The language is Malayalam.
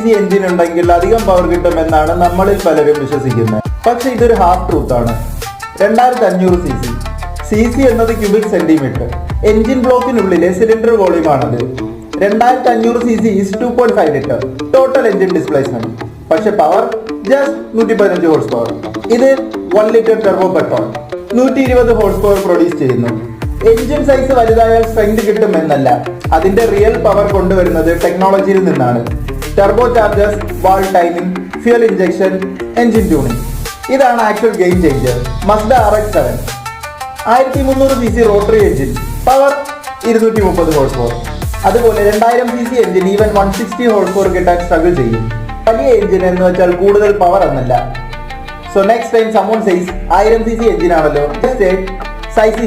cc എഞ്ചിൻ ഉണ്ടെങ്കിൽ അധികം പവർ കിട്ടുമെന്നാണ് നമ്മളിൽ പലരും വിശ്വസിക്കുന്നത്. പക്ഷെ ഇതൊരു ഹാഫ് ട്രൂത്ത് ആണ്. 2500 cc എന്നത് ക്യൂബിക് സെന്റിമീറ്റർ. എഞ്ചിൻ ബ്ലോക്കിനുള്ളിലെ സിലിണ്ടർ വോളിയം ആണത്. 2500 cc is 2.5 litre total engine displacement. പക്ഷെ പവർ ജസ്റ്റ് 115 ഹോഴ്സ് പവർ. ഇത് 1 litre turbo petrol 120 horse power produce ചെയ്യുന്നു. എഞ്ചിൻ സൈസ് വലുതായാൽ സ്ട്രെങ്ത് കിട്ടും എന്നല്ല, അതിന്റെ റിയൽ പവർ കൊണ്ടുവരുന്നത് ടെക്നോളജിയിൽ നിന്നാണ്. Turbo chargers, valve timing, fuel injection, engine tuning, ഇതാണ് actual game changer. Mazda RX-7 1300 cc rotary engine, power 230 horse power. അതുപോലെ 2000 cc engine even 160 horse power കിട്ടാൻ സ്ട്രഗിൾ ചെയ്യും. വലിയ എഞ്ചിൻ എന്ന് വെച്ചാൽ കൂടുതൽ പവർ എന്നല്ല. So next time someone says 1000 cc engine ആണല്ലോ, സൈസ്